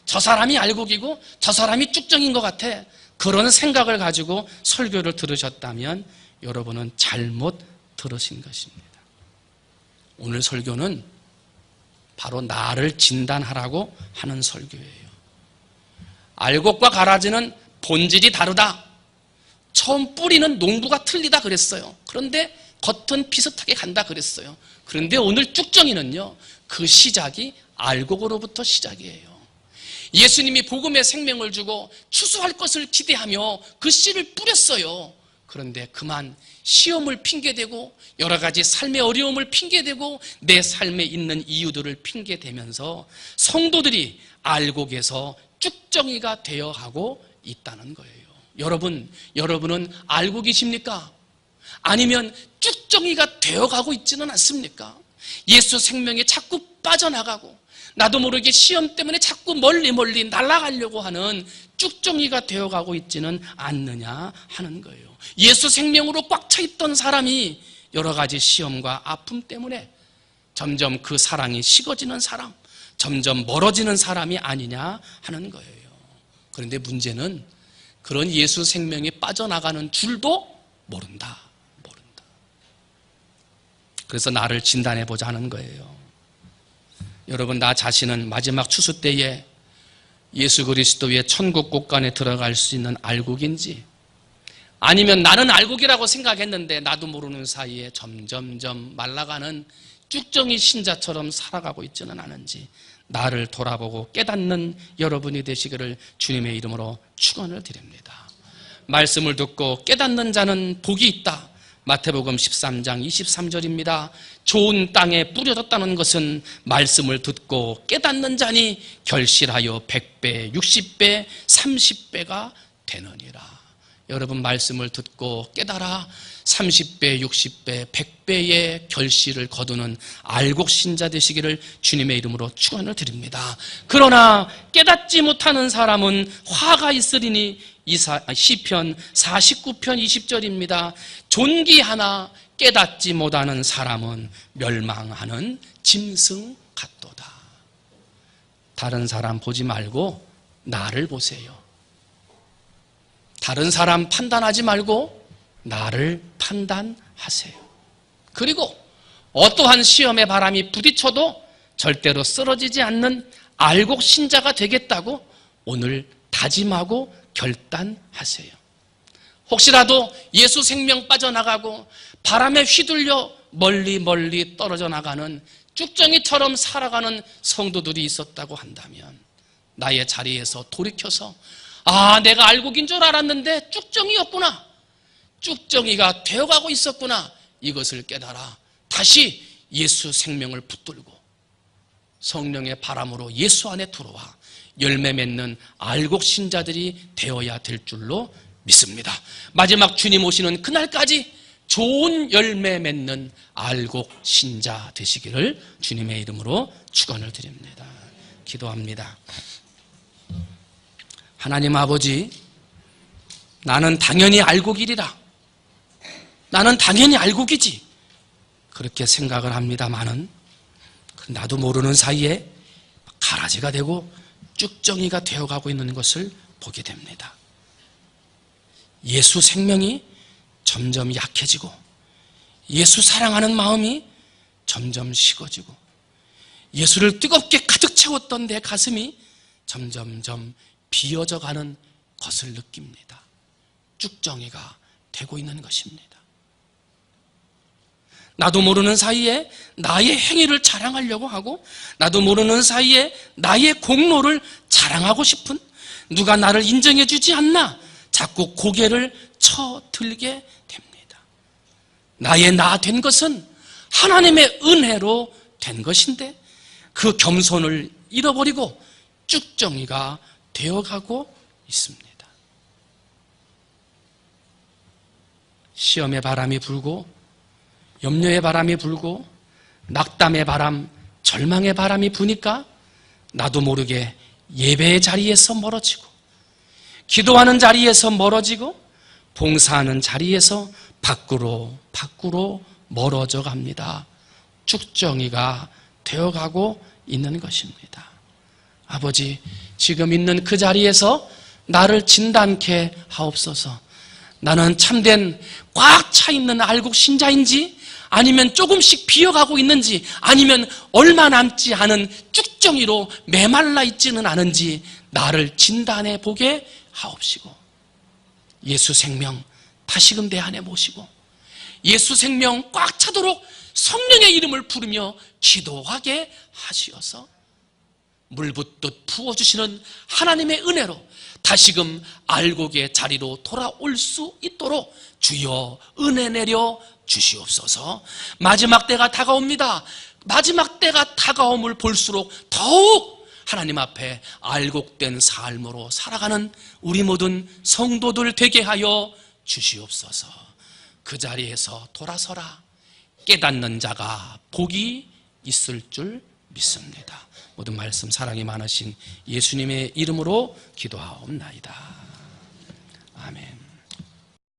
[SPEAKER 3] 저 사람이 알곡이고 저 사람이 쭉정인 것 같아, 그런 생각을 가지고 설교를 들으셨다면 여러분은 잘못 들으신 것입니다. 오늘 설교는 바로 나를 진단하라고 하는 설교예요. 알곡과 가라지는 본질이 다르다. 처음 뿌리는 농부가 틀리다 그랬어요. 그런데 겉은 비슷하게 간다 그랬어요. 그런데 오늘 쭉정이는요, 그 시작이 알곡으로부터 시작이에요. 예수님이 복음의 생명을 주고 추수할 것을 기대하며 그 씨를 뿌렸어요. 그런데 그만 시험을 핑계대고 여러 가지 삶의 어려움을 핑계대고 내 삶에 있는 이유들을 핑계대면서 성도들이 알곡에서 쭉정이가 되어가고 있다는 거예요. 여러분은 알고 계십니까? 아니면 쭉정이가 되어가고 있지는 않습니까? 예수 생명에 자꾸 빠져나가고 나도 모르게 시험 때문에 자꾸 멀리 날아가려고 하는 쭉정이가 되어가고 있지는 않느냐 하는 거예요. 예수 생명으로 꽉 차 있던 사람이 여러 가지 시험과 아픔 때문에 점점 그 사랑이 식어지는 사람, 점점 멀어지는 사람이 아니냐 하는 거예요. 그런데 문제는 그런 예수 생명에 빠져나가는 줄도 모른다. 그래서 나를 진단해보자 하는 거예요. 여러분, 나 자신은 마지막 추수 때에 예수 그리스도의 천국 곳간에 들어갈 수 있는 알곡인지, 아니면 나는 알곡이라고 생각했는데 나도 모르는 사이에 점점점 말라가는 쭉정이 신자처럼 살아가고 있지는 않은지 나를 돌아보고 깨닫는 여러분이 되시기를 주님의 이름으로 축원을 드립니다. 말씀을 듣고 깨닫는 자는 복이 있다. 마태복음 13장 23절입니다. 좋은 땅에 뿌려졌다는 것은 말씀을 듣고 깨닫는 자니 결실하여 100배, 60배, 30배가 되느니라. 여러분, 말씀을 듣고 깨달아 30배, 60배, 100배의 결실을 거두는 알곡 신자 되시기를 주님의 이름으로 축원을 드립니다. 그러나 깨닫지 못하는 사람은 화가 있으리니 시편 49편 20절입니다. 존귀하나 깨닫지 못하는 사람은 멸망하는 짐승 같도다. 다른 사람 보지 말고 나를 보세요. 다른 사람 판단하지 말고 나를 판단하세요. 그리고 어떠한 시험의 바람이 부딪혀도 절대로 쓰러지지 않는 알곡 신자가 되겠다고 오늘 다짐하고 결단하세요. 혹시라도 예수 생명 빠져나가고 바람에 휘둘려 멀리 떨어져 나가는 쭉정이처럼 살아가는 성도들이 있었다고 한다면 나의 자리에서 돌이켜서 내가 알곡인 줄 알았는데 쭉정이였구나, 쭉정이가 되어가고 있었구나, 이것을 깨달아 다시 예수 생명을 붙들고 성령의 바람으로 예수 안에 들어와 열매 맺는 알곡 신자들이 되어야 될 줄로 믿습니다. 마지막 주님 오시는 그날까지 좋은 열매 맺는 알곡 신자 되시기를 주님의 이름으로 축원을 드립니다. 기도합니다. 하나님 아버지, 나는 당연히 알곡이리라, 나는 당연히 알곡이지, 그렇게 생각을 합니다마는 나도 모르는 사이에 가라지가 되고 쭉정이가 되어가고 있는 것을 보게 됩니다. 예수 생명이 점점 약해지고 예수 사랑하는 마음이 점점 식어지고 예수를 뜨겁게 가득 채웠던 내 가슴이 점점점 비어져 가는 것을 느낍니다. 쭉정이가 되고 있는 것입니다. 나도 모르는 사이에 나의 행위를 자랑하려고 하고 나도 모르는 사이에 나의 공로를 자랑하고 싶은, 누가 나를 인정해 주지 않나 자꾸 고개를 쳐들게 됩니다. 나의 나 된 것은 하나님의 은혜로 된 것인데 그 겸손을 잃어버리고 쭉정이가 되어가고 있습니다. 시험의 바람이 불고 염려의 바람이 불고 낙담의 바람, 절망의 바람이 부니까 나도 모르게 예배의 자리에서 멀어지고 기도하는 자리에서 멀어지고 봉사하는 자리에서 밖으로 멀어져 갑니다. 쭉정이가 되어가고 있는 것입니다. 아버지, 지금 있는 그 자리에서 나를 진단케 하옵소서. 나는 참된 꽉 차 있는 알곡 신자인지, 아니면 조금씩 비어가고 있는지, 아니면 얼마 남지 않은 쭉정이로 메말라 있지는 않은지 나를 진단해 보게 하옵시고, 예수 생명 다시금 내 안에 모시고 예수 생명 꽉 차도록 성령의 이름을 부르며 기도하게 하시어서 물 붓듯 부어주시는 하나님의 은혜로 다시금 알곡의 자리로 돌아올 수 있도록 주여 은혜 내려 주시옵소서. 마지막 때가 다가옵니다. 마지막 때가 다가옴을 볼수록 더욱 하나님 앞에 알곡된 삶으로 살아가는 우리 모든 성도들 되게 하여 주시옵소서. 그 자리에서 돌아서라 깨닫는 자가 복이 있을 줄 믿습니다. 모든 말씀 사랑이 많으신 예수님의 이름으로 기도하옵나이다. 아멘.